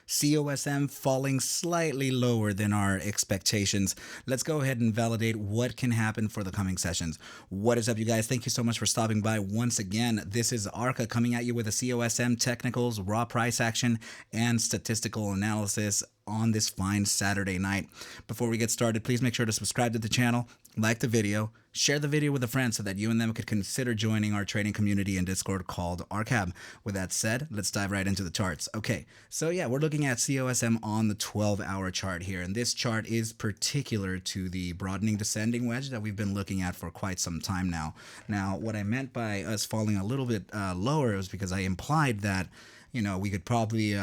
COSM falling slightly lower than our expectations. Let's go ahead and validate what can happen for the coming sessions. What is up, you guys? Thank you so much for stopping by once again. This is ARCa coming at you with a COSM technicals, raw price action, and statistical analysis on this fine Saturday night. Before we get started, please make sure to subscribe to the channel, like the video, share the video with a friend so that you and them could consider joining our trading community in Discord called ARCa. With that said, let's dive right into the charts. Okay, so yeah, we're looking at COSM on the 12-hour chart here, and this chart is particular to the broadening descending wedge that we've been looking at for quite some time now. Now, what I meant by us falling a little bit lower was because I implied that, you know, we could probably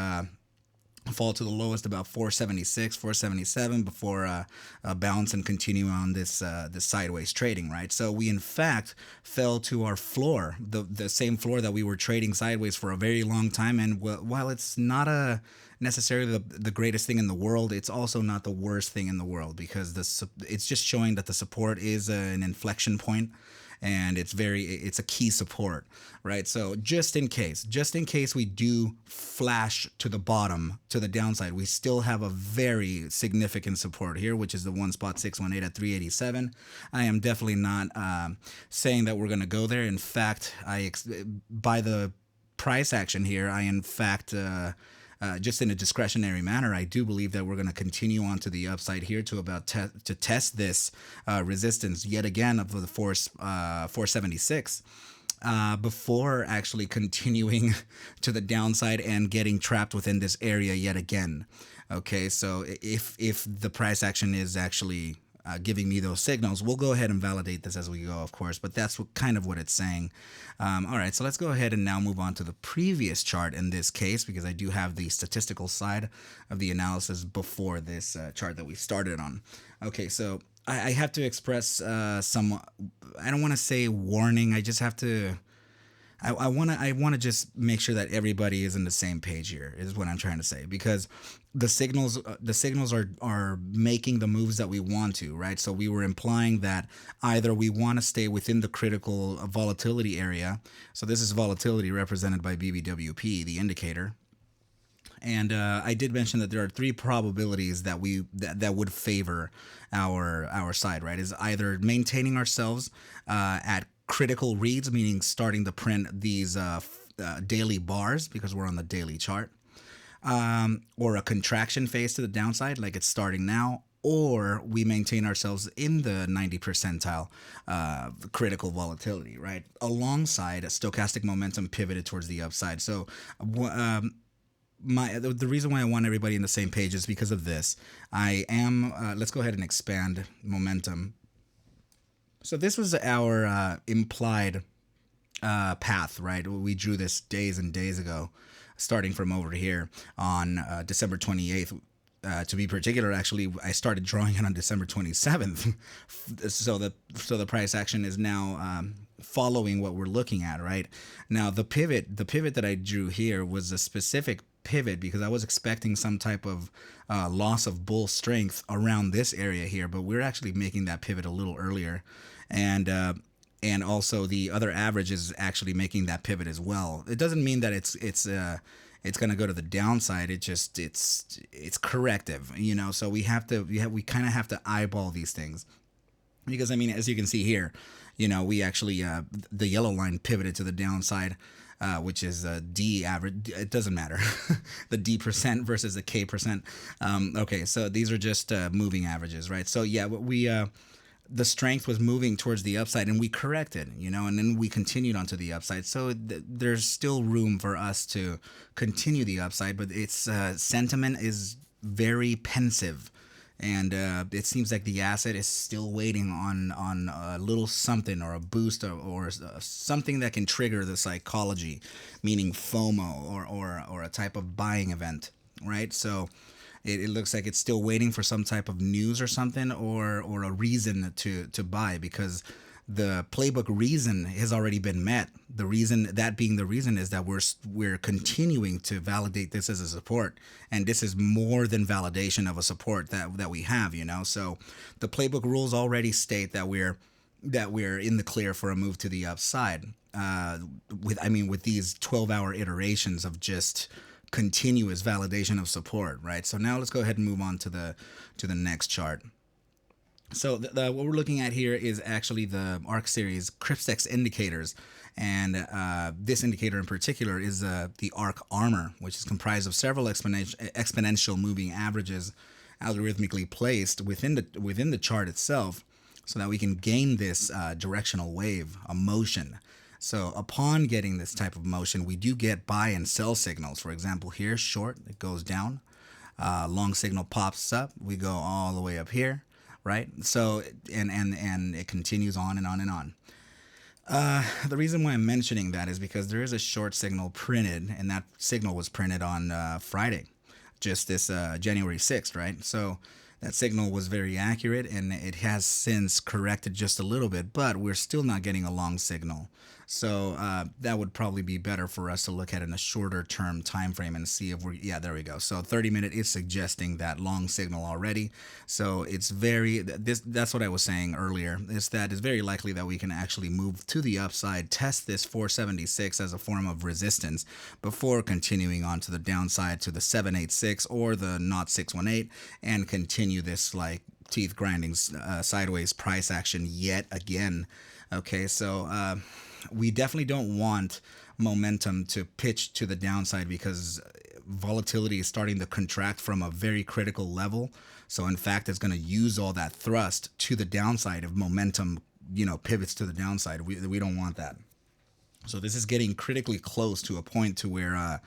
fall to the lowest about 476, 477 before bounce and continue on this sideways trading, right? So we in fact fell to our floor, the same floor that we were trading sideways for a very long time. And while it's not necessarily the greatest thing in the world, it's also not the worst thing in the world, because it's just showing that the support is an inflection point, and it's a key support, right? So just in case we do flash to the bottom, to the downside, we still have a very significant support here, which is the 1.618 at 387. I am definitely not saying that we're going to go there. In fact, by the price action here, I in fact just in a discretionary manner, I do believe that we're going to continue on to the upside here to about to test this resistance yet again of the 476 before actually continuing to the downside and getting trapped within this area yet again. Okay, so if the price action is actually giving me those signals, we'll go ahead and validate this as we go, of course, but that's kind of what it's saying. All right, so let's go ahead and now move on to the previous chart in this case, because I do have the statistical side of the analysis before this chart that we started on. Okay, so I have to express some, I don't want to say warning, I just have to, I want to just make sure that everybody is on the same page here, is what I'm trying to say, because the signals are making the moves that we want to, right? So we were implying that either we want to stay within the critical volatility area. So this is volatility represented by BBWP, the indicator. And I did mention that there are three probabilities that that would favor our side, right? Is either maintaining ourselves at critical reads, meaning starting to print these daily bars because we're on the daily chart, or a contraction phase to the downside like it's starting now, or we maintain ourselves in the 90 percentile critical volatility, right? Alongside a stochastic momentum pivoted towards the upside. So the reason why I want everybody on the same page is because of this. I am, let's go ahead and expand momentum. So this was our implied path, right? We drew this days and days ago, starting from over here on December 28th. To be particular, actually, I started drawing it on December 27th. So the price action is now following what we're looking at, right? Now the pivot that I drew here was a specific pivot because I was expecting some type of loss of bull strength around this area here, but we're actually making that pivot a little earlier, and also the other average is actually making that pivot as well. It doesn't mean that it's going to go to the downside. It's corrective, you know. So we kind of have to eyeball these things, because I mean, as you can see here, you know, we actually the yellow line pivoted to the downside, which is a D average. It doesn't matter, the D percent versus the K percent. Okay, so these are just moving averages, right? So yeah, the strength was moving towards the upside, and we corrected, you know, and then we continued onto the upside. So there's still room for us to continue the upside, but its sentiment is very pensive, and it seems like the asset is still waiting on a little something, or a boost, or something that can trigger the psychology, meaning FOMO, or a type of buying event, right? So it looks like it's still waiting for some type of news or something, or a reason to buy, because the playbook reason has already been met. The reason is that we're continuing to validate this as a support, and this is more than validation of a support that we have, you know. So the playbook rules already state that we're in the clear for a move to the upside. With these 12-hour iterations of just continuous validation of support, right? So now let's go ahead and move on to the next chart. So what we're looking at here is actually the ARC-Series Crypstex indicators, and this indicator in particular is the ARC armor, which is comprised of several exponential moving averages algorithmically placed within the chart itself, so that we can gain this directional wave, a motion. So upon getting this type of motion, we do get buy and sell signals. For example, here, short, it goes down. Long signal pops up. We go all the way up here, right? So, and it continues on and on and on. The reason why I'm mentioning that is because there is a short signal printed, and that signal was printed on Friday, just this January 6th, right? So that signal was very accurate, and it has since corrected just a little bit, but we're still not getting a long signal. So that would probably be better for us to look at in a shorter term time frame and see if we're, yeah, there we go. So 30-minute is suggesting that long signal already. So it's that's what I was saying earlier, is that it's very likely that we can actually move to the upside, test this 476 as a form of resistance before continuing on to the downside to the 786 or the 0618 and continue this like teeth grinding sideways price action yet again. Okay, so we definitely don't want momentum to pitch to the downside, because volatility is starting to contract from a very critical level. So in fact, it's going to use all that thrust to the downside if momentum, pivots to the downside. We don't want that. So this is getting critically close to a point to where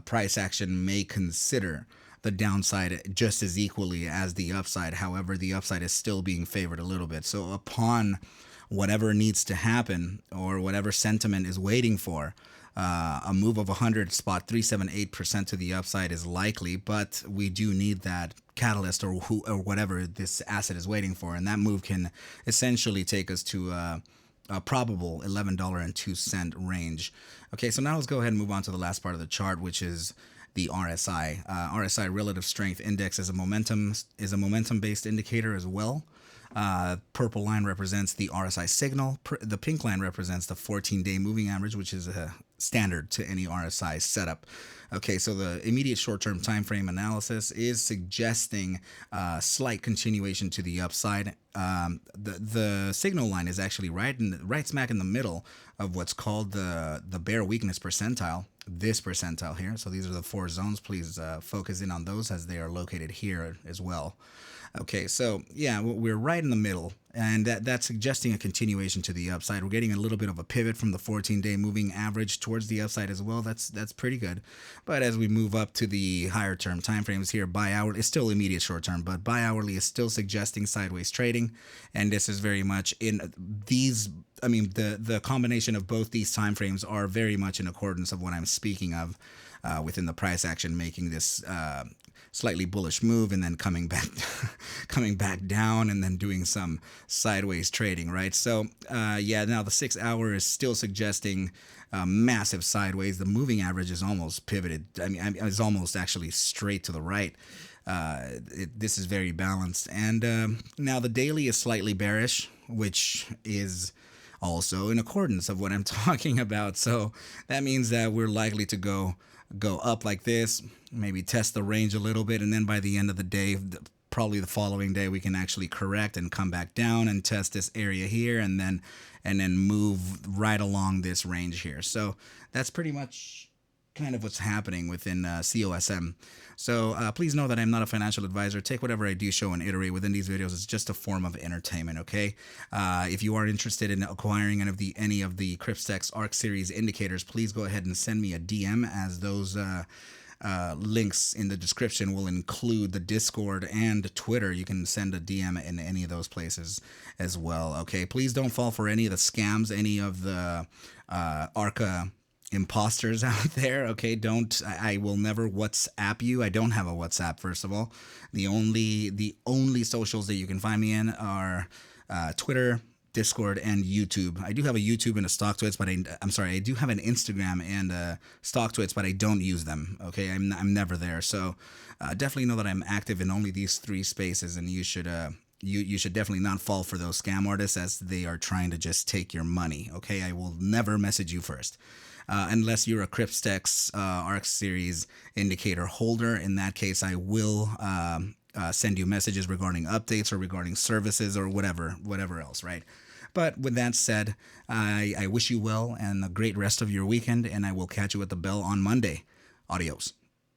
price action may consider the downside just as equally as the upside. However, the upside is still being favored a little bit. So upon whatever needs to happen, or whatever sentiment is waiting for, a move of 100.378% to the upside is likely, but we do need that catalyst or whatever this asset is waiting for, and that move can essentially take us to a probable $11.02 range. Okay, so now let's go ahead and move on to the last part of the chart, which is the RSI. RSI Relative Strength Index is a momentum-based indicator as well. Purple line represents the RSI signal. The pink line represents the 14-day moving average, which is a standard to any RSI setup. Okay, so the immediate short-term time frame analysis is suggesting slight continuation to the upside. The signal line is actually right smack in the middle of what's called the bear weakness percentile. This percentile here. So these are the 4 zones. Please focus in on those, as they are located here as well. Okay, so yeah, we're right in the middle, and that's suggesting a continuation to the upside. We're getting a little bit of a pivot from the 14-day moving average towards the upside as well. That's pretty good. But as we move up to the higher term time frames here, bi-hourly is still immediate short term, but bi-hourly is still suggesting sideways trading, and this is very much in these. I mean, the combination of both these time frames are very much in accordance of what I'm speaking of within the price action, making this slightly bullish move and then coming back down and then doing some sideways trading, right? So yeah, now the 6 hour is still suggesting massive sideways. The moving average is almost pivoted. I mean, it's almost actually straight to the right. This is very balanced. And now the daily is slightly bearish, which is also in accordance of what I'm talking about. So that means that we're likely to go up like this, maybe test the range a little bit, and then by the end of the day, probably the following day, we can actually correct and come back down and test this area here, and then move right along this range here. So that's pretty much kind of what's happening within COSM. So please know that I'm not a financial advisor. Take whatever I do show and iterate within these videos. It's just a form of entertainment, okay? If you are interested in acquiring any of the Crypstex ARC-Series indicators, please go ahead and send me a DM, as those links in the description will include the Discord and Twitter. You can send a DM in any of those places as well, okay? Please don't fall for any of the scams, any of the ARCa imposters out there, okay? I will never WhatsApp you. I don't have a WhatsApp, first of all. The only socials that you can find me in are Twitter, Discord, and YouTube. I do have a YouTube and a StockTwits, but I do have an Instagram and a StockTwits, but I don't use them, okay? I'm never there. So definitely know that I'm active in only these 3 spaces, and you should definitely not fall for those scam artists, as they are trying to just take your money, okay? I will never message you first. unless you're a Crypstex ARC-Series indicator holder. In that case, I will send you messages regarding updates or regarding services or whatever else, right? But with that said, I wish you well and a great rest of your weekend, and I will catch you at the bell on Monday. Adios.